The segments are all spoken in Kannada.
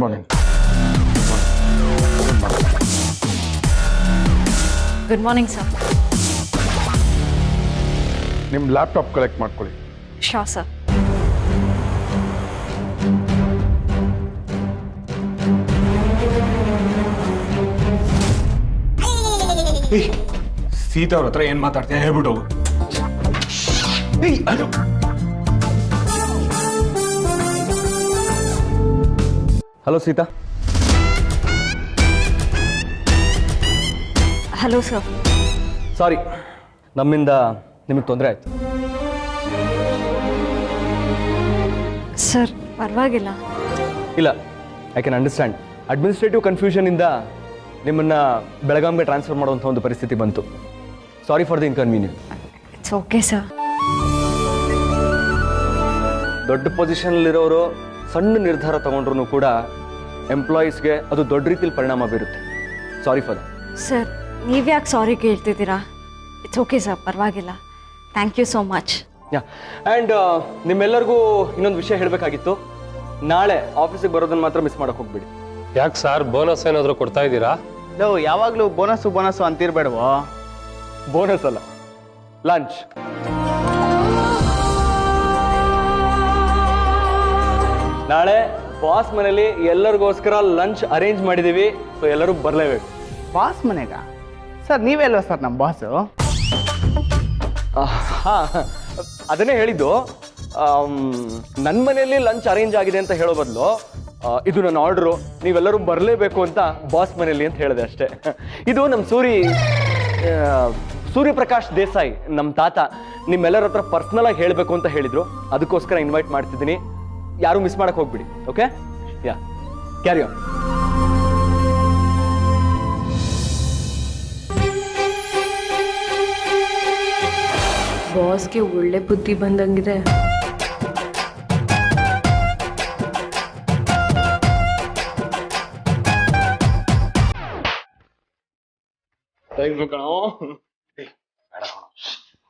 ಮಾರ್ನಿಂಗ್. Good morning sir. ನಿಮ್ಮ ಲ್ಯಾಪ್ಟಾಪ್ ಕಲೆಕ್ಟ್ ಮಾಡ್ಕೊಳ್ಳಿ. ಶಾ ಸರ್. ಸೀತಾ ಅವ್ರ ಹತ್ರ ಏನ್ ಮಾತಾಡ್ತೀಯ ಹೇಳ್ಬಿಟ್ಟು ಹೋಗು. Hello Sita. Hello sir. Sorry, ನಮ್ಮಿಂದ ನಿಮಗೆ ತೊಂದರೆ ಆಯಿತು. ಸರ್ ಪರವಾಗಿಲ್ಲ. ಇಲ್ಲ, ಐ ಕ್ಯಾನ್ ಅಂಡರ್ಸ್ಟ್ಯಾಂಡ್. ಅಡ್ಮಿನಿಸ್ಟ್ರೇಟಿವ್ ಕನ್ಫ್ಯೂಷನಿಂದ ನಿಮ್ಮನ್ನು ಬೆಳಗಾಂಗೆ ಟ್ರಾನ್ಸ್ಫರ್ ಮಾಡುವಂಥ ಒಂದು ಪರಿಸ್ಥಿತಿ ಬಂತು. Sorry for the inconvenience. It's okay sir. ದೊಡ್ಡ ಪೊಸಿಷನಲ್ಲಿರೋರು ಸಣ್ಣ ನಿರ್ಧಾರ ತಗೊಂಡ್ರು ಕೂಡ ಎಂಪ್ಲಾಯೀಸ್ಗೆ ಅದು ದೊಡ್ಡ ರೀತಿಯಲ್ಲಿ ಪರಿಣಾಮ ಬೀರುತ್ತೆ. Sorry for that. ಸರ್ ನೀವ್ಯಾಕೆ ಸಾರಿ ಕೇಳ್ತಿದ್ದೀರಾ? ಇಟ್ಸ್ ಓಕೆ ಸರ್, ಪರವಾಗಿಲ್ಲ. Thank you so much. Yeah, and ನಿಮ್ಮೆಲ್ಲರಿಗೂ ಇನ್ನೊಂದು ವಿಷಯ ಹೇಳಬೇಕಾಗಿತ್ತು. ನಾಳೆ ಆಫೀಸಿಗೆ ಬರೋದನ್ನು ಮಾತ್ರ ಮಿಸ್ ಮಾಡೋಕೆ ಹೋಗ್ಬೇಡಿ. ಯಾಕೆ ಸರ್, ಬೋನಸ್ ಏನಾದರೂ ಕೊಡ್ತಾ ಇದ್ದೀರಾ? ನಾವು ಯಾವಾಗಲೂ ಬೋನಸ್ಸು ಅಂತಿರ್ಬೇಡವೋ. ಬೋನಸ್ ಅಲ್ಲ, ಲಂಚ್. ನಾಳೆ ಬಾಸ್ ಮನೇಲಿ ಎಲ್ಲರಿಗೋಸ್ಕರ ಲಂಚ್ ಅರೇಂಜ್ ಮಾಡಿದ್ದೀವಿ. ಸೊ ಎಲ್ಲರೂ ಬರಲೇಬೇಕು. ಬಾಸ್ ಮನೆಗ? ಸರ್ ನೀವೇ ಅಲ್ವಾ ಸರ್ ನಮ್ಮ ಬಾಸು? ಹಾಂ, ಅದನ್ನೇ ಹೇಳಿದ್ದು. ನನ್ನ ಮನೆಯಲ್ಲಿ ಲಂಚ್ ಅರೇಂಜ್ ಆಗಿದೆ ಅಂತ ಹೇಳೋ ಬದಲು ಇದು ನನ್ನ ಆರ್ಡ್ರು, ನೀವೆಲ್ಲರೂ ಬರಲೇಬೇಕು ಅಂತ ಬಾಸ್ ಮನೆಯಲ್ಲಿ ಅಂತ ಹೇಳಿದೆ ಅಷ್ಟೇ. ಇದು ನಮ್ಮ ಸೂರ್ಯಪ್ರಕಾಶ್ ದೇಸಾಯಿ, ನಮ್ಮ ತಾತ, ನಿಮ್ಮೆಲ್ಲರ ಹತ್ರ ಪರ್ಸ್ನಲ್ ಆಗಿ ಹೇಳಬೇಕು ಅಂತ ಹೇಳಿದ್ರು. ಅದಕ್ಕೋಸ್ಕರ ಇನ್ವೈಟ್ ಮಾಡ್ತಿದ್ದೀನಿ. ಯಾರು ಮಿಸ್ ಮಾಡಕ್ಕೆ ಹೋಗ್ಬಿಡಿ. ಓಕೆ? Yeah, carry on. ಬಾಸ್ಗೆ ಒಳ್ಳೆ ಬುದ್ಧಿ ಬಂದಂಗಿದೆ.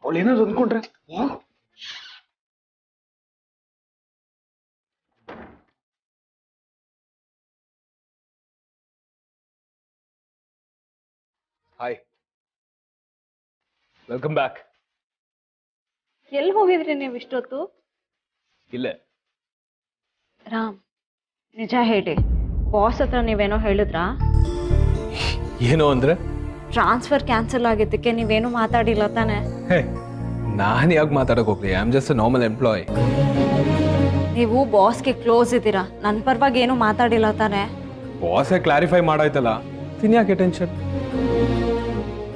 ಅವಳು ಏನಾದ್ರು ಅಂದ್ಕೊಂಡ್ರೆ ಹಾಯ್, ವೆಲ್ಕಮ್ ಬ್ಯಾಕ್. ಎಲ್ಲಿ ಹೋಗಿದ್ರಿ ನೀವು ಇಷ್ಟೊತ್ತು? ಇಲ್ಲೇ. ರಾಮ್, ನಿಜ ಹೇಳಿ, ಬಾಸ್ ಹತ್ರ ನೀವೇನೋ ಹೇಳಿದ್ರಾ? ಏನು ಅಂದ್ರೆ? ಟ್ರಾನ್ಸ್ಫರ್ ಕ್ಯಾನ್ಸಲ್ ಆಗಿದ್ದಕ್ಕೆ ನೀವೇನು ಮಾತಾಡಿಲ್ಲ ತಾನೆ? ನಾನು ಯಾಕೆ ಮಾತಾಡಕ್ ಹೋಗ್ಲಿ? I am just a normal employee. ನೀವು ಬಾಸ್ಗೆ ಕ್ಲೋಸ್ ಇದ್ದೀರಾ, ನನ್ನ ಪರವಾಗಿ ಏನು ಮಾತಾಡಿಲ್ಲ ತಾನೆ? ಬಾಸೇ ಕ್ಲಾರಿಫೈ ಮಾಡಾಯ್ತಲ್ಲ, ತಿನ್ಯಾಕೆ ಟೆನ್ಷನ್?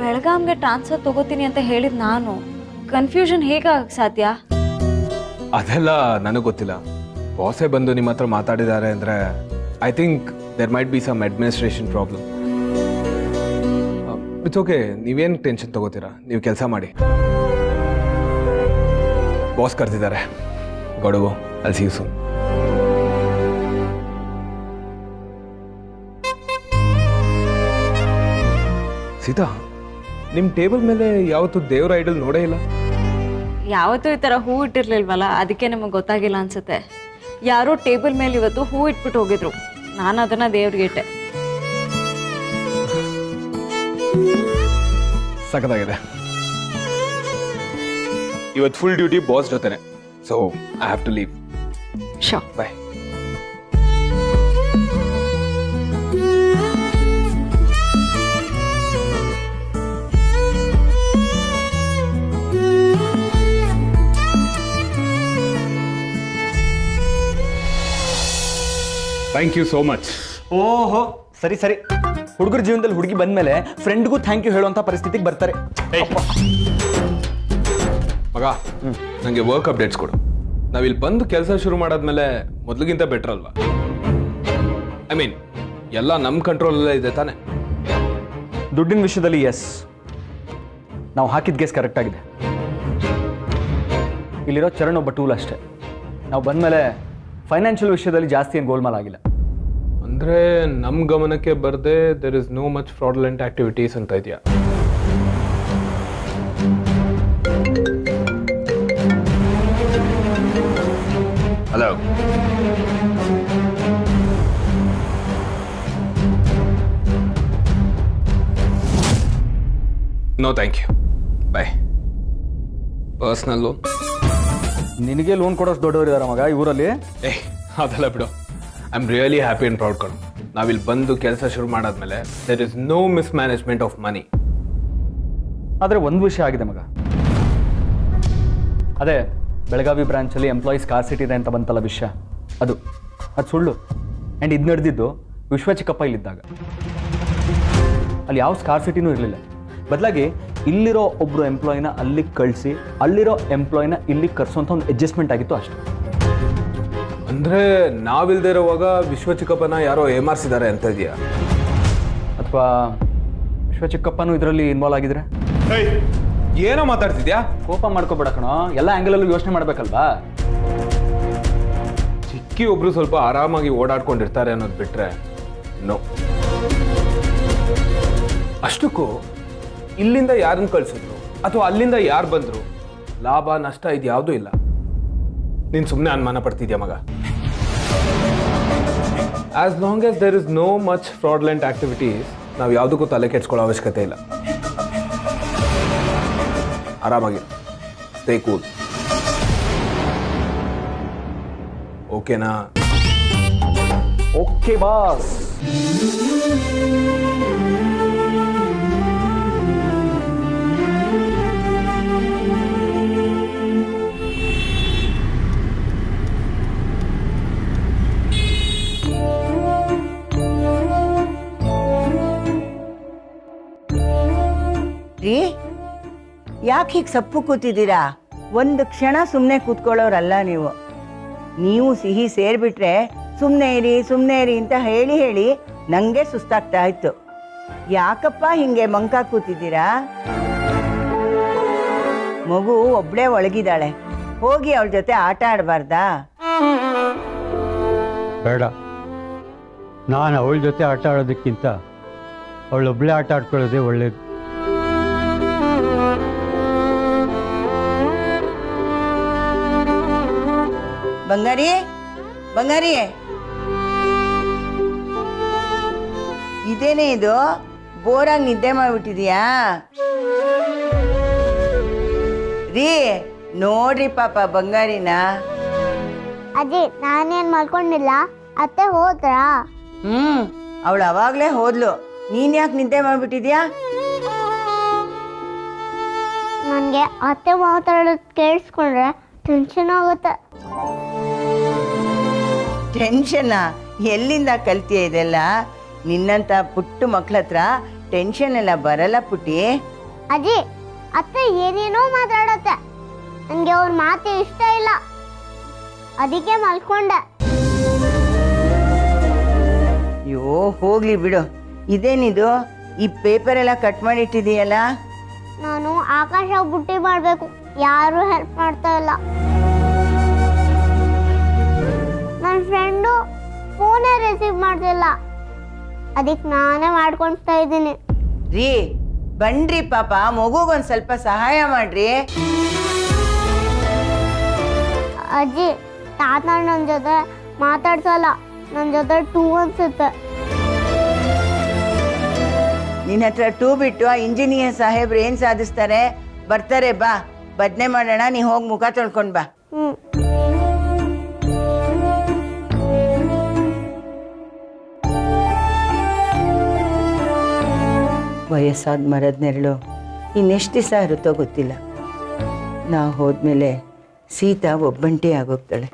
ಬೆಳಗಾಂಗೆ ಟ್ರಾನ್ಸ್ಫರ್ ತಗೋತೀನಿ ಅಂತ ಹೇಳಿದ್ ನಾನು. ಕನ್ಫ್ಯೂಷನ್ ಹೇಗಾಗಕ್ಕೆ ಸಾಧ್ಯ? ಅದೆಲ್ಲ ನನಗೆ ಗೊತ್ತಿಲ್ಲ. ಬಾಸೇ ಬಂದು ನಿಮ್ಮ ಹತ್ರ ಮಾತಾಡಿದ್ದಾರೆ ಅಂದ್ರೆ I think there might be some administration problem. It's okay, ನೀವೇನು ಟೆನ್ಷನ್ ತಗೋತೀರಾ? ನೀವು ಕೆಲಸ ಮಾಡಿ. ಬಾಸ್ ಕರೆದಿದ್ದಾರೆ, ಗೊಡಗು. ಅಲ್ಲಿ ಸಿ ಯು ಸೂನ್. ಸೀತಾ, ನಿಮ್ಮ ಟೇಬಲ್ ಮೇಲೆ ಯಾವತ್ತೂ ದೇವ್ರ ಐಡಲ್ ನೋಡೇ ಇಲ್ಲ. ಯಾವತ್ತೂ ಈ ಥರ ಹೂ ಇಟ್ಟಿರ್ಲಿಲ್ವಲ್ಲ, ಅದಕ್ಕೆ ನಿಮಗೆ ಗೊತ್ತಾಗಿಲ್ಲ ಅನ್ಸುತ್ತೆ. ಯಾರೋ ಟೇಬಲ್ ಮೇಲೆ ಇವತ್ತು ಹೂ ಇಟ್ಬಿಟ್ಟು ಹೋಗಿದ್ರು, ನಾನು ಅದನ್ನ ದೇವ್ರಿಗೆ ಇಟ್ಟೆ. ಸಖತ್ತಾಗಿದೆ. ಇವತ್ತು ಫುಲ್ ಡ್ಯೂಟಿ ಬಾಸ್ ಜೊತೆನೆ. So I have to leave. So, bye. Thank you so much. ಓಹೋ, ಸರಿ ಸರಿ. ಹುಡುಗರ ಜೀವನದಲ್ಲಿ ಹುಡುಗಿ ಬಂದ್ಮೇಲೆ ಫ್ರೆಂಡ್ಗೂ ಥ್ಯಾಂಕ್ ಯು ಹೇಳುವಂಥ ಪರಿಸ್ಥಿತಿಗೆ ಬರ್ತಾರೆ. ಮಗ, ನನಗೆ ವರ್ಕ್ ಅಪ್ಡೇಟ್ಸ್ ಕೊಡು. ನಾವಿಲ್ಲಿ ಬಂದು ಕೆಲಸ ಶುರು ಮಾಡಾದ್ಮೇಲೆ ಮೊದಲಿಗಿಂತ ಬೆಟರ್ ಅಲ್ವಾ? ಐ ಮೀನ್, ಎಲ್ಲ ನಮ್ಮ ಕಂಟ್ರೋಲಲ್ಲೇ ಇದೆ ತಾನೆ? ದುಡ್ಡಿನ ವಿಷಯದಲ್ಲಿ ಎಸ್, ನಾವು ಹಾಕಿದ ಗೆಸ್ ಕರೆಕ್ಟ್ ಆಗಿದೆ. ಇಲ್ಲಿರೋ ಚರಣ್ ಒಬ್ಬ ಟೂಲ್ ಅಷ್ಟೇ. ನಾವು ಬಂದಮೇಲೆ ಫೈನಾನ್ಷಿಯಲ್ ವಿಷಯದಲ್ಲಿ ಜಾಸ್ತಿ ಏನು ಗೋಲ್ಮಾಲ್ ಆಗಿಲ್ಲ. ಅಂದರೆ ನಮ್ಮ ಗಮನಕ್ಕೆ ಬರದೆ there is no much fraudulent activities ಅಂತ ಇದೆಯಾ? Hello, no thank you, bye. Personal loan? ನಿನಗೆ ಲೋನ್ ಕೊಡೋಷ್ಟು ದೊಡ್ಡವರು ಇದಾರ ಮಗ ಈ ಊರಲ್ಲಿ? ಅದೆಲ್ಲ ಬಿಡು. I am really happy and proud ಕಣು. ನಾವಿಲ್ಲಿ ಬಂದು ಕೆಲಸ ಶುರು ಮಾಡಾದ್ಮೇಲೆ there is no mismanagement of money. ಆದರೆ ಒಂದು ವಿಷಯ ಆಗಿದೆ ಮಗ, ಅದೇ ಬೆಳಗಾವಿ ಬ್ರಾಂಚಲ್ಲಿ ಎಂಪ್ಲಾಯೀಸ್ ಸ್ಕಾರ್ಸಿಟಿ ಇದೆ ಅಂತ ಬಂತಲ್ಲ ವಿಷಯ, ಅದು ಸುಳ್ಳು. ಆ್ಯಂಡ್ ಇದು ನಡೆದಿದ್ದು ವಿಶ್ವ ಚಿಕ್ಕಪ್ಪ ಇಲ್ಲಿದ್ದಾಗ. ಅಲ್ಲಿ ಯಾವ ಸ್ಕಾರ್ಸಿಟಿನೂ ಇರಲಿಲ್ಲ. ಬದಲಾಗಿ ಇಲ್ಲಿರೋ ಒಬ್ಬರು ಎಂಪ್ಲಾಯಿನ ಅಲ್ಲಿಗೆ ಕಳಿಸಿ ಅಲ್ಲಿರೋ ಎಂಪ್ಲಾಯಿನ ಇಲ್ಲಿಗೆ ಕರ್ಸೋಂಥ ಒಂದು ಅಡ್ಜಸ್ಟ್ಮೆಂಟ್ ಆಗಿತ್ತು ಅಷ್ಟೇ. ಅಂದರೆ ನಾವಿಲ್ದೇ ಇರೋವಾಗ ವಿಶ್ವ ಚಿಕ್ಕಪ್ಪನ ಯಾರೋ ಏಮಾರಿಸಿದ್ದಾರೆ ಅಂತ ಇದೆಯಾ? ಅಥವಾ ವಿಶ್ವ ಚಿಕ್ಕಪ್ಪನೂ ಇದರಲ್ಲಿ ಇನ್ವಾಲ್ವ್ ಆಗಿದ್ರೆ? ಏನೋ ಮಾತಾಡ್ತಿದ್ಯಾ? ಕೋಪ ಮಾಡ್ಕೋಬೇಡ ಕಣೋ, ಎಲ್ಲ ಆ್ಯಂಗಲಲ್ಲೂ ಯೋಚನೆ ಮಾಡಬೇಕಲ್ವಾ? ಚಿಕ್ಕಿ ಒಬ್ರು ಸ್ವಲ್ಪ ಆರಾಮಾಗಿ ಓಡಾಡ್ಕೊಂಡಿರ್ತಾರೆ ಅನ್ನೋದು ಬಿಟ್ರೆ ನೋ. ಅಷ್ಟಕ್ಕೂ ಇಲ್ಲಿಂದ ಯಾರನ್ನು ಕಳ್ಸಿದ್ರು ಅಥವಾ ಅಲ್ಲಿಂದ ಯಾರು ಬಂದ್ರು, ಲಾಭ ನಷ್ಟ ಇದು ಯಾವುದೂ ಇಲ್ಲ. ನೀನು ಸುಮ್ಮನೆ ಅನುಮಾನ ಪಡ್ತಿದ್ಯಾ ಮಗ? As long as there is no much fraudulent activities, ನಾವು ಯಾವುದಕ್ಕೂ ತಲೆ ಕೆಡ್ಸ್ಕೊಳ್ಳೋ ಅವಶ್ಯಕತೆ ಇಲ್ಲ. ಆರಾಮಾಗಿ ಸ್ಟೇ ಕೂಲ್. ಓಕೆನಾ? Okay boss. ರೀ, ಯಾಕೆ ಹೀಗೆ ಸಪ್ಪು ಕೂತಿದ್ದೀರಾ? ಒಂದು ಕ್ಷಣ ಸುಮ್ಮನೆ ಕೂತ್ಕೊಳ್ಳೋರಲ್ಲ ನೀವು. ನೀವು ಸಿಹಿ ಸೇರಿಬಿಟ್ರೆ ಸುಮ್ಮನೆ ಇರಿ ಅಂತ ಹೇಳಿ ಹೇಳಿ ನನಗೆ ಸುಸ್ತಾಗ್ತಾ ಇತ್ತು. ಯಾಕಪ್ಪ ಹಿಂಗೆ ಮಂಕ ಕೂತಿದ್ದೀರಾ? ಮಗು ಒಬ್ಳೇ ಒಳಗಿದ್ದಾಳೆ, ಹೋಗಿ ಅವಳ ಜೊತೆ ಆಟ ಆಡಬಾರ್ದಾ? ಬೇಡ, ನಾನು ಅವಳ ಜೊತೆ ಆಟ ಆಡೋದಕ್ಕಿಂತ ಅವಳೊಬ್ಬಳೇ ಆಟ ಆಡ್ಕೊಳ್ಳೋದೇ ಒಳ್ಳೇದು. ಬಂಗಾರಿ, ಬಂಗಾರಿ, ಇದೇನೇ ಇದು? ಬೋರಾಗಿ ನಿದ್ದೆ ಮಾಡ್ಬಿಟ್ಟಿದ್ಯಾ? ರೀ ನೋಡ್ರಿ ಪಾಪ ಬಂಗಾರಿನ. ಅಜ್ಜಿ, ನಾನೇನ್ ಮಾಡ್ಕೊಂಡಿಲ್ಲ, ಅತ್ತೆ ಹೋದ್ರಾ? ಅವಳು ಅವಾಗ್ಲೇ ಹೋದ್ಲು. ನೀನ್ ಯಾಕೆ ನಿದ್ದೆ ಮಾಡ್ಬಿಟ್ಟಿದ್ಯಾ? ನನ್ಗೆ ಅತ್ತೆ ಮಾತಾಡೋದು ಕೇಳಿಸ್ಕೊಂಡ್ರೆ ಟೆನ್ಷನ್ ಆಗುತ್ತೆ. ಟೆನ್ಷನ್ ಎಲ್ಲಿಂದ ಕಲ್ತಿಯ ಇದೆಲ್ಲ? ನಿನ್ನಂತ ಪುಟ್ಟು ಮಕ್ಳ ಹತ್ರ ಟೆನ್ಷನ್ ಎಲ್ಲ ಬರಲ್ಲ ಪುಟ್ಟಿ. ಅಜ್ಜಿ, ಅತ್ತೆ ಏನೇನೋ ಮಾತಾಡತ್ತೆ, ನನಗೆ ಅವ್ರ ಮಾತು ಇಷ್ಟ ಇಲ್ಲ, ಅದಕ್ಕೆ ಮಲ್ಕೊಂಡೆ. ಅಯ್ಯೋ ಹೋಗ್ಲಿ ಬಿಡು. ಇದೇನಿದು ಈ ಪೇಪರ್ ಎಲ್ಲ ಕಟ್ ಮಾಡಿಟ್ಟಿದೀಯಲ್ಲ? ನಾನು ಆಕಾಶ ಬುಟ್ಟಿ ಮಾಡಬೇಕು, ಯಾರು ಹೆಲ್ಪ್ ಮಾಡ್ತಾ ಇಲ್ಲ. ನನ್ನ ಫ್ರೆಂಡು ಫೋನೇ ರಿಸೀವ್ ಮಾಡ್ತಿಲ್ಲ, ಅದಕ್ಕೆ ನಾನೇ ಮಾಡ್ಕೊಳ್ತಾ ಇದ್ದೀನಿ. ರೀ ಬನ್ರಿ ಪಾಪ, ಮಗುಗೊಂದು ಸ್ವಲ್ಪ ಸಹಾಯ ಮಾಡ್ರಿ. ಅಜ್ಜಿ, ತಾತ ನನ್ನ ಜೊತೆ ಮಾತಾಡ್ಸಲ್ಲ, ನನ್ನ ಜೊತೆ ಟೂ ಅನ್ಸುತ್ತೆ. ನಿನ್ನ ಹತ್ರ ಟೂ ಬಿಟ್ಟು ಆ ಇಂಜಿನಿಯರ್ ಸಾಹೇಬ್ರು ಏನ್ ಸಾಧಿಸ್ತಾರೆ? ಬರ್ತಾರೆ, ಬಾ ಬದ್ನೆ ಮಾಡೋಣ. ನೀ ಹೋಗಿ ಮುಖ ತೊಳ್ಕೊಂಡ್ ಬಾ. ವಯಸ್ಸಾದ ಮರದ ನೆರಳು ಇನ್ನೆಷ್ಟು ದಿವಸ ಇರುತ್ತೋ ಗೊತ್ತಿಲ್ಲ. ನಾವು ಹೋದ್ಮೇಲೆ ಸೀತಾ ಒಬ್ಬಂಟಿ ಆಗೋಗ್ತಾಳೆ.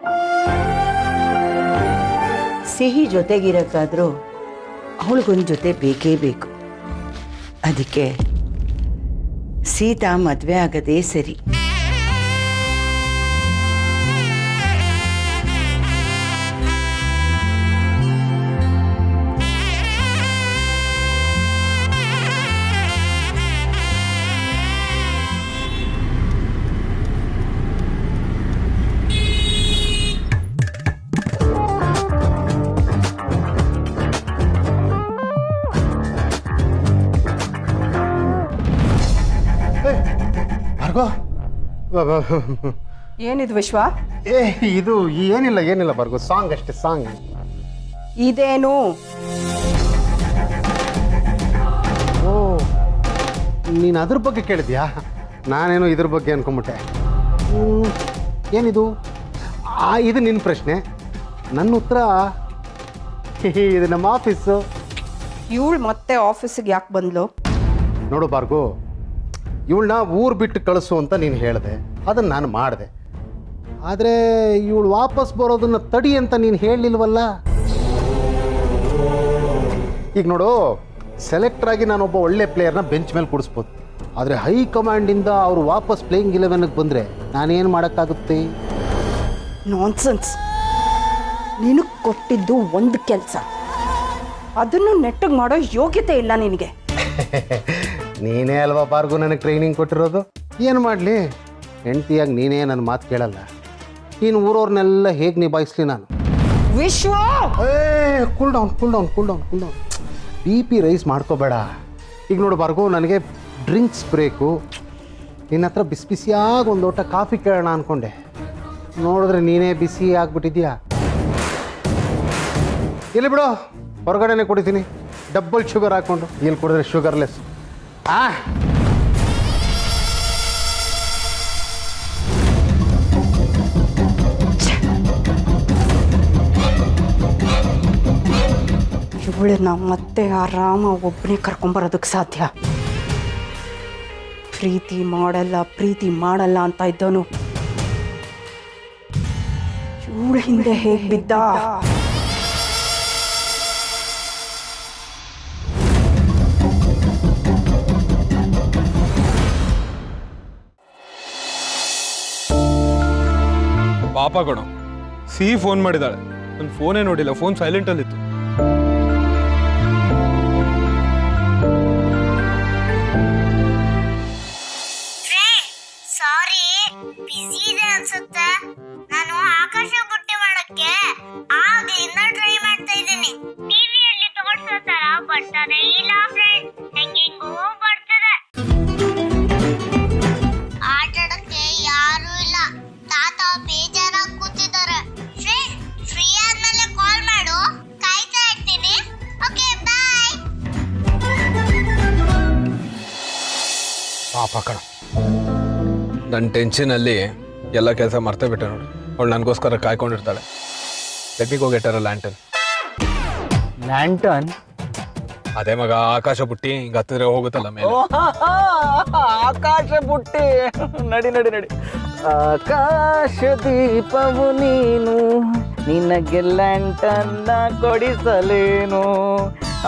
ಸಿಹಿ ಜೊತೆಗಿರಕ್ಕಾದ್ರೂ ಅವಳಿಗೊಂದು ಜೊತೆ ಬೇಕೇ ಬೇಕು. ಅದಕ್ಕೆ ಸೀತಾ ಮದುವೆ ಆಗದೇ ಸರಿ. ಏನಿದು ವಿಶ್ವ? ಇದು ಏನಿಲ್ಲ ಬರ್ಗೋ, ಸಾಂಗ್ ಅಷ್ಟೇ, ಸಾಂಗ್. ಇದೇನು? ಓ, ನೀನು ಅದ್ರ ಬಗ್ಗೆ ಕೇಳಿದ್ಯಾ? ನಾನೇನೋ ಇದ್ರ ಬಗ್ಗೆ ಅನ್ಕೊಂಬಿಟ್ಟೆ. ಏನಿದು? ಇದು ನಿನ್ನ ಪ್ರಶ್ನೆ. ನನ್ನ ಉತ್ತರ ಇದು ನಮ್ಮ ಆಫೀಸು. ಇವಳು ಮತ್ತೆ ಆಫೀಸಿಗೆ ಯಾಕೆ ಬಂದ್ಲು? ನೋಡು ಭಾರ್ಗು, ಇವಳನ್ನ ಊರು ಬಿಟ್ಟು ಕಳಿಸು ಅಂತ ನೀನು ಹೇಳಿದೆ, ಅದನ್ನು ನಾನು ಮಾಡಿದೆ. ಆದರೆ ಇವಳು ವಾಪಸ್ ಬರೋದನ್ನು ತಡಿ ಅಂತ ನೀನು ಹೇಳಲಿಲ್ವಲ್ಲ. ಈಗ ನೋಡು, ಸೆಲೆಕ್ಟ್ರಾಗಿ ನಾನೊಬ್ಬ ಒಳ್ಳೆ ಪ್ಲೇಯರ್ನ ಬೆಂಚ್ ಮೇಲೆ ಕೂಡಿಸ್ಬೋದು. ಆದರೆ ಹೈಕಮಾಂಡಿಂದ ಅವರು ವಾಪಸ್ ಪ್ಲೇಯಿಂಗ್ 11ಗೆ ಬಂದರೆ ನಾನೇನು ಮಾಡೋಕ್ಕಾಗುತ್ತೆ? ನಾನ್ಸೆನ್ಸ್. ನಿನಗೆ ಕೊಟ್ಟಿದ್ದು ಒಂದು ಕೆಲಸ, ಅದನ್ನು ನೆಟ್ಟಗೆ ಮಾಡೋ ಯೋಗ್ಯತೆ ಇಲ್ಲ ನಿನಗೆ. ನೀನೇ ಅಲ್ವಾ ಭಾರ್ಗು ನನಗೆ ಟ್ರೈನಿಂಗ್ ಕೊಟ್ಟಿರೋದು. ಏನು ಮಾಡಲಿ, ಹೆಂಡ್ತಿಯಾಗಿ ನೀನೇ ನನ್ನ ಮಾತು ಕೇಳಲ್ಲ. ನೀನು ಊರವ್ರನ್ನೆಲ್ಲ ಹೇಗೆ ನಿಭಾಯಿಸ್ಲಿ ನಾನು? ವಿಶ್ವ, ಕೂಲ್ ಡೌನ್. BP ರೈಸ್ ಮಾಡ್ಕೋಬೇಡ. ಈಗ ನೋಡು ಭಾರ್ಗು, ನನಗೆ ಡ್ರಿಂಕ್ಸ್ ಬೇಕು. ನಿನ್ನ ಹತ್ರ ಬಿಸಿಯಾಗಿ ಒಂದು ಲೋಟ ಕಾಫಿ ಕೇಳೋಣ ಅಂದ್ಕೊಂಡೆ. ನೋಡಿದ್ರೆ ನೀನೇ ಬಿಸಿ ಆಗಿಬಿಟ್ಟಿದ್ಯಾ. ಇಲ್ಲಿ ಬಿಡು, ಹೊರಗಡೆನೆ ಕುಡಿತೀನಿ, ಡಬಲ್ ಶುಗರ್ ಹಾಕ್ಕೊಂಡು. ಇಲ್ಲಿ ಕುಡಿದ್ರೆ ಶುಗರ್ಲೆಸ್. ಇವಳನ್ನ ಮತ್ತೆ ಆರಾಮ ಒಬ್ಬನೇ ಕರ್ಕೊಂಬರೋದಕ್ಕೆ ಸಾಧ್ಯ? ಪ್ರೀತಿ ಮಾಡಲ್ಲ ಅಂತ ಇದ್ದವನು ಇವಳ ಹಿಂದೆ ಹೇಗೆ ಬಿದ್ದ? ಪಾಪ ಕಣೋ, ಸಿಹಿ ಫೋನ್ ಮಾಡಿದಾಳೆ. ನನ್ನ ಫೋನೇ ನೋಡಿಲ್ಲ, ಫೋನ್ ಸೈಲೆಂಟಲ್ಲಿತ್ತು. ಸಾರಿ, ಬಿಸಿ ಇದೆ ಅನ್ಸುತ್ತೆ. ನಾನು ಆಕಾಶ ಬುಟ್ಟಿ ಮಾಡಕ್ಕೆ ಆಗ್ಲಿಂದ ಟ್ರೈ ಮಾಡ್ತಾ ಇದ್ದೀನಿ. ಟಿವಿಯಲ್ಲಿ ತೋರ್ಸೋ ತರ ಬರ್ತಾನೆ ಇಲ್ಲ ಫ್ರೆಂಡ್, ಹೆಂಗೆಂಗೋ ಬರ್ತದೆ. ಆಟಾಡಕ್ಕೆ ಯಾರು ಇಲ್ಲ, ತಾತ ಬೇಜಾರಾಗಿ ಕೂತಿದ್ದಾರೆ. ಫ್ರೆಂಡ್, ಫ್ರೀ ಆದ್ಮೇಲೆ ಕಾಲ್ ಮಾಡು, ಕಾಯ್ತಾ ಇರ್ತೀನಿ. ಓಕೆ, ಬಾಯ್. ಪಾಪ ಕಣ, ನನ್ನ ಟೆನ್ಷನಲ್ಲಿ ಎಲ್ಲ ಕೆಲಸ ಮರ್ತೇ ಬಿಟ್ಟೆ ನೋಡಿ. ಅವಳು ನನಗೋಸ್ಕರ ಕಾಯ್ಕೊಂಡಿರ್ತಾಳೆ. ಲೆಟ್ ಮಿ ಗೋ ಗೆಟ್ ಹರ್ ಲ್ಯಾಂಟರ್ನ್. ಲ್ಯಾಂಟರ್ನ್? ಅದೇ ಮಗ, ಆಕಾಶ ಬುಟ್ಟಿ ಹಿಂಗೆ ಹತ್ತಿರ ಹೋಗುತ್ತಲ್ಲ ಮೇಲೆ. ಆಕಾಶ ಬುಟ್ಟಿ, ನಡಿ. ಆಕಾಶ ದೀಪವು ನೀನು, ನಿನಗೆ ಲ್ಯಾಂಟನ್ನ ಕೊಡಿಸಲೇನು.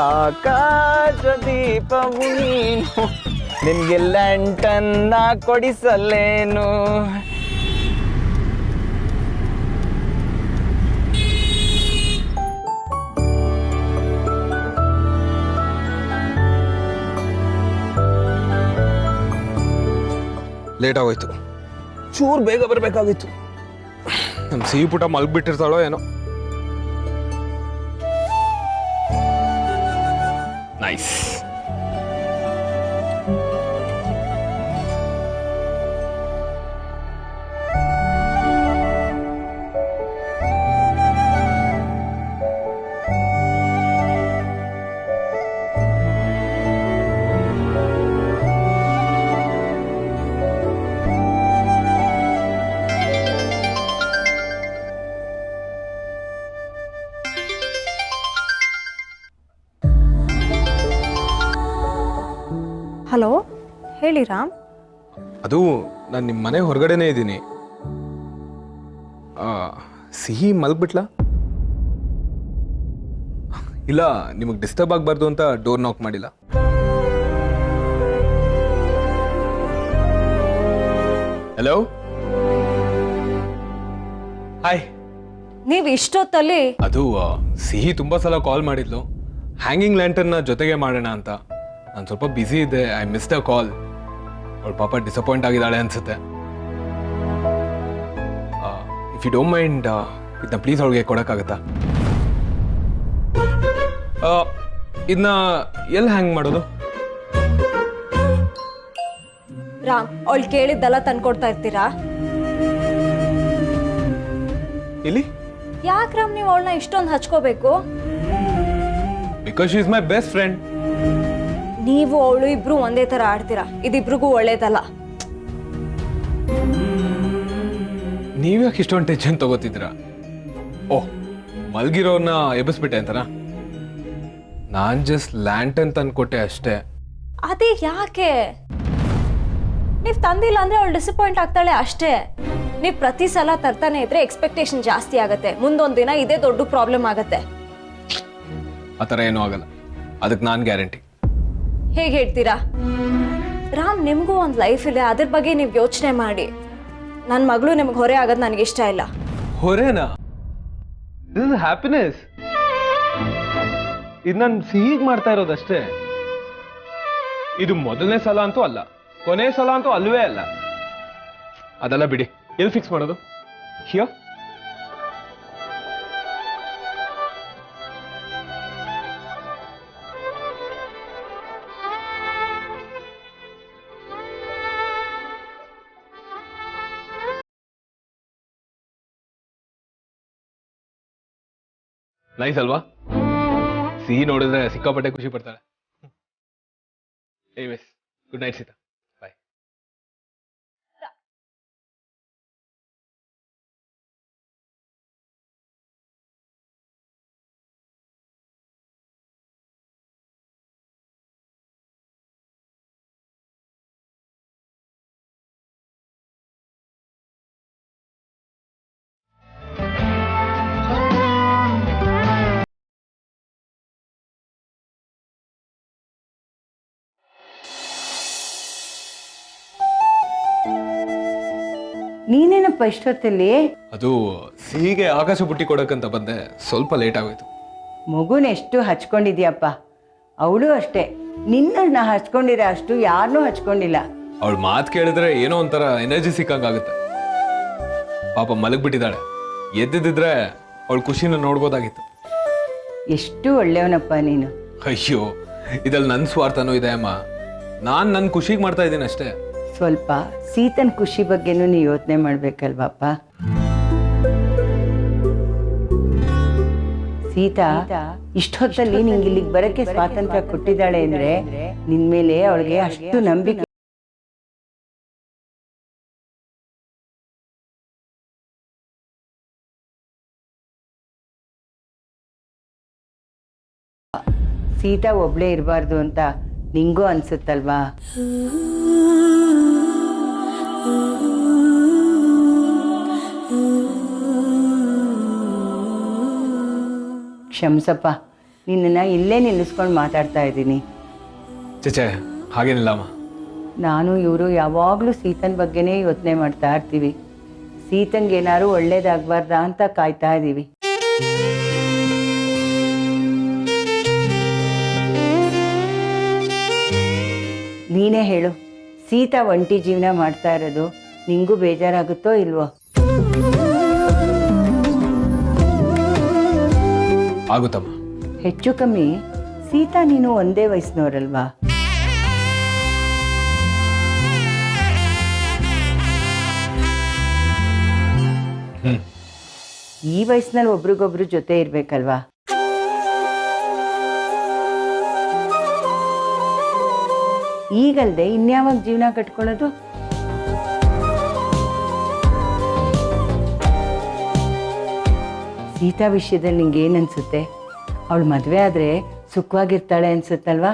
ಆಕಾಶ ದೀಪವು ನೀನು, ನಿನಗೆ ಲ್ಯಾಂಟನ್ನ ಕೊಡಿಸಲೇನು. ಲೇಟ್ ಆಗೋಯ್ತು, ಚೂರು ಬೇಗ ಬರಬೇಕಾಗಿತ್ತು. ನಮ್ಮ ಸಿಹಿ ಪುಟ ಮಲ್ಗಿಬಿಟ್ಟಿರ್ತಾಳೋ ಏನೋ. ನೈಸ್. ಹಲೋ, ಹೇಳಿ ರಾಮ್. ಅದು ನಾನು ನಿಮ್ಮ ಮನೆ ಹೊರಗಡೆನೇ ಇದ್ದೀನಿ. ಸಿಹಿ ಮಲ್ಗ್ಬಿಟ್ಲಾ? ಇಲ್ಲ, ನಿಮಗೆ ಡಿಸ್ಟರ್ಬ್ ಆಗಬಾರ್ದು ಅಂತ ಡೋರ್ ನಾಕ್ ಮಾಡಿಲ್ಲ. Hello, hi. ನೀವು ಇಷ್ಟೊತ್ತಲ್ಲಿ? ಅದು ಸಿಹಿ ತುಂಬ ಸಲ ಕಾಲ್ ಮಾಡಿದ್ಲು, ಹ್ಯಾಂಗಿಂಗ್ ಲ್ಯಾಂಟರ್ನ ಜೊತೆಗೆ ಮಾಡೋಣ ಅಂತ. ನಾನು ಸ್ವಲ್ಪ ಬ್ಯುಸಿ ಇದ್ದೆ, ಐ ಮಿಸ್ ದ ಕಾಲ್. ಅವಳು ಪಾಪ ಡಿಸಪಾಯಿಂಟ್ ಆಗಿದ್ದಾಳೆ ಅನ್ಸುತ್ತೆ. ಇಫ್ ಯು ಡೋಂಟ್ ಮೈಂಡ್, ಇದನ್ನ ಪ್ಲೀಸ್ ಅವಳಿಗೆ ಕೊಡೋಕ್ಕಾಗತ್ತಾ? ಇದನ್ನ ಎಲ್ಲಿ ಹ್ಯಾಂಗ್ ಮಾಡೋದು? ರಾಮ್, ಅವಳು ಕೇಳಿದ್ದೆಲ್ಲ ತಂದ್ಕೊಡ್ತಾ ಇರ್ತೀರಾ? ಇಲ್ಲಿ ಯಾಕೆ ರಾಮ್ ನೀವು ಅವಳನ್ನ ಇಷ್ಟೊಂದು ಹಚ್ಕೋಬೇಕು? Because she is my best friend. ನೀವು ಅವಳು ಇಬ್ರು ಒಂದೇ ತರ ಆಡ್ತೀರಾ, ಇದಿಬ್ರಿಗೂ ಒಳ್ಳೇದಲ್ಲ. ನೀವ್ಯಾಕೆ ಇಷ್ಟೊಂದು ಟೆನ್ಷನ್ ತಗೋತಿದ್ದೀರಾ? ಓಹ್, ಮಲ್ಗಿರೋನ್ನ ಎಬ್ಬಿಸ್ಬಿಟ್ಟೆ ಅಂತನಾ? ನಾನ್ ಜಸ್ಟ್ ಲ್ಯಾಂಟನ್ ತಂದ್ಕೊಟ್ಟೆ ಅಷ್ಟೇ. ಅದೇ ಯಾಕೆ? ನೀವ್ ತಂದಿಲ್ಲ ಅಂದ್ರೆ ಅವಳು ಡಿಸಪಾಯಿಂಟ್ ಆಗ್ತಾಳೆ ಅಷ್ಟೇ. ನೀವ್ ಪ್ರತಿ ಸಲ ತರ್ತಾನೆ ಇದ್ರೆ ಎಕ್ಸ್ಪೆಕ್ಟೇಷನ್ ಜಾಸ್ತಿ ಆಗತ್ತೆ, ಮುಂದೊಂದ್ ದಿನ ಇದೇ ದೊಡ್ಡ ಪ್ರಾಬ್ಲಮ್ ಆಗತ್ತೆ. ಆತರ ಏನೂ ಆಗಲ್ಲ, ಅದಕ್ಕೆ ನಾನ್ ಗ್ಯಾರಂಟಿ. ಹೇಗೆ ಹೇಳ್ತೀರಾ? ರಾಮ್, ನಿಮ್ಗೂ ಒಂದು ಲೈಫ್ ಇದೆ, ಅದ್ರ ಬಗ್ಗೆ ನೀವು ಯೋಚನೆ ಮಾಡಿ. ನನ್ನ ಮಗಳು ನಿಮ್ಗೆ ಹೊರೆ ಆಗೋದು ನನಗೆ ಇಷ್ಟ ಇಲ್ಲ. ಹೊರೆನಾ? This is happiness. ಇದು ನಾನು ಸಿಹಿಗೆ ಮಾಡ್ತಾ ಇರೋದಷ್ಟೇ. ಇದು ಮೊದಲನೇ ಸಲ ಅಂತೂ ಅಲ್ಲ, ಕೊನೆ ಸಲ ಅಂತೂ ಅಲ್ವೇ ಅಲ್ಲ. ಅದೆಲ್ಲ ಬಿಡಿ, ಎಲ್ಲಿ ಫಿಕ್ಸ್ ಮಾಡೋದು? ಹಿಯರ್? ನೈಸ್ ಅಲ್ವಾ? ಸಿಹಿ ನೋಡಿದ್ರೆ ಸಿಕ್ಕಾಪಟ್ಟೆ ಖುಷಿ ಪಡ್ತಾಳೆ. ಏವೇಸ್, ಗುಡ್ ನೈಟ್ ಸೀತಾ. ಬಾಯ್. ನೀನೇನಪ್ಪ ಇಷ್ಟೊತ್ತಲ್ಲಿ? ಅದು ಸಿಹಿಗೆ ಆಕಾಶ ಬುಟ್ಟಿ ಕೊಡಕ್ಕಂತ ಬಂದೆ, ಸ್ವಲ್ಪ ಲೇಟ್ ಆಗೋಯ್ತು. ಮಗುನ ಎಷ್ಟು ಹಚ್ಕೊಂಡಿದ್ಯಪ್ಪ. ಅವಳು ಅಷ್ಟೇ, ನಿನ್ನ ಹಚ್ಕೊಂಡಿರೋ ಅಷ್ಟು ಯಾರನ್ನೂ ಹಚ್ಕೊಂಡಿಲ್ಲ. ಅವಳು ಮಾತು ಕೇಳಿದ್ರೆ ಏನೋ ಒಂಥರ ಎನರ್ಜಿ ಸಿಕ್ಕಂಗಾಗುತ್ತೆ. ಪಾಪ ಮಲಗ್ಬಿಟ್ಟಿದ್ದಾಳೆ, ಎದ್ದಿದ್ರೆ ಅವಳ ಖುಷಿನ ನೋಡ್ಬೋದಾಗಿತ್ತು. ಎಷ್ಟು ಒಳ್ಳೆಯವನಪ್ಪ ನೀನು. ಅಯ್ಯೋ, ಇದ್ರಲ್ಲಿ ನನ್ನ ಸ್ವಾರ್ಥನೂ ಇದೆ ಅಮ್ಮ. ನಾನು ನನ್ನ ಖುಷಿಗೆ ಮಾಡ್ತಾ ಇದ್ದೀನಿ ಅಷ್ಟೇ. ಸ್ವಲ್ಪ ಸೀತನ್ ಖುಷಿ ಬಗ್ಗೆನೂ ನೀ ಯೋಚನೆ ಮಾಡ್ಬೇಕಲ್ವಪ್ಪ. ಸೀತಾ ಇಷ್ಟೊತ್ತಲ್ಲಿ ನಿಂಗೆ ಇಲ್ಲಿಗೆ ಬರಕ್ಕೆ ಸ್ವಾತಂತ್ರ್ಯ ಕೊಟ್ಟಿದ್ದಾಳೆ ಅಂದ್ರೆ ನಿನ್ ಮೇಲೆ ಅವಳಿಗೆ ಅಷ್ಟು ನಂಬಿಕೆ. ಸೀತಾ ಒಬ್ಳೇ ಇರಬಾರ್ದು ಅಂತ ನಿಂಗೂ ಅನ್ಸುತ್ತಲ್ವಾ? ಕ್ಷಮಿಸಪ್ಪ, ನಿನ್ನನ್ನು ಇಲ್ಲೇ ನಿಲ್ಲಿಸ್ಕೊಂಡು ಮಾತಾಡ್ತಾ ಇದ್ದೀನಿ. ಚೇಚೆ, ಹಾಗೇನಿಲ್ಲಮ್ಮ. ನಾನು ಇವರು ಯಾವಾಗಲೂ ಸೀತನ್ ಬಗ್ಗೆನೇ ಯೋಚನೆ ಮಾಡ್ತಾ ಇರ್ತೀವಿ. ಸೀತನ್ಗೆ ಏನಾದ್ರು ಒಳ್ಳೇದಾಗಬಾರ್ದಾ ಅಂತ ಕಾಯ್ತಾ ಇದ್ದೀವಿ. ನೀನೇ ಹೇಳು, ಸೀತಾ ಒಂಟಿ ಜೀವನ ಮಾಡ್ತಾ ಇರೋದು ನಿಂಗೂ ಬೇಜಾರಾಗುತ್ತೋ ಇಲ್ವೋ? ಆಗುತ್ತಮ್ಮ. ಹೆಚ್ಚು ಕಮ್ಮಿ ಸೀತಾ ನೀನು ಒಂದೇ ವಯಸ್ಸಿನವರಲ್ವಾ? ಈ ವಯಸ್ಸಿನಲ್ಲಿ ಒಬ್ರಿಗೊಬ್ರು ಜೊತೆ ಇರ್ಬೇಕಲ್ವಾ? ಈಗಲ್ದೆ ಇನ್ಯಾವಾಗ ಜೀವನ ಕಟ್ಕೊಳ್ಳೋದು? ಸೀತಾ ವಿಷಯದಲ್ಲಿ ನಿಂಗೆ ಏನು ಅನ್ಸುತ್ತೆ? ಅವಳು ಮದುವೆ ಆದರೆ ಸುಖವಾಗಿರ್ತಾಳೆ ಅನ್ಸುತ್ತಲ್ವಾ?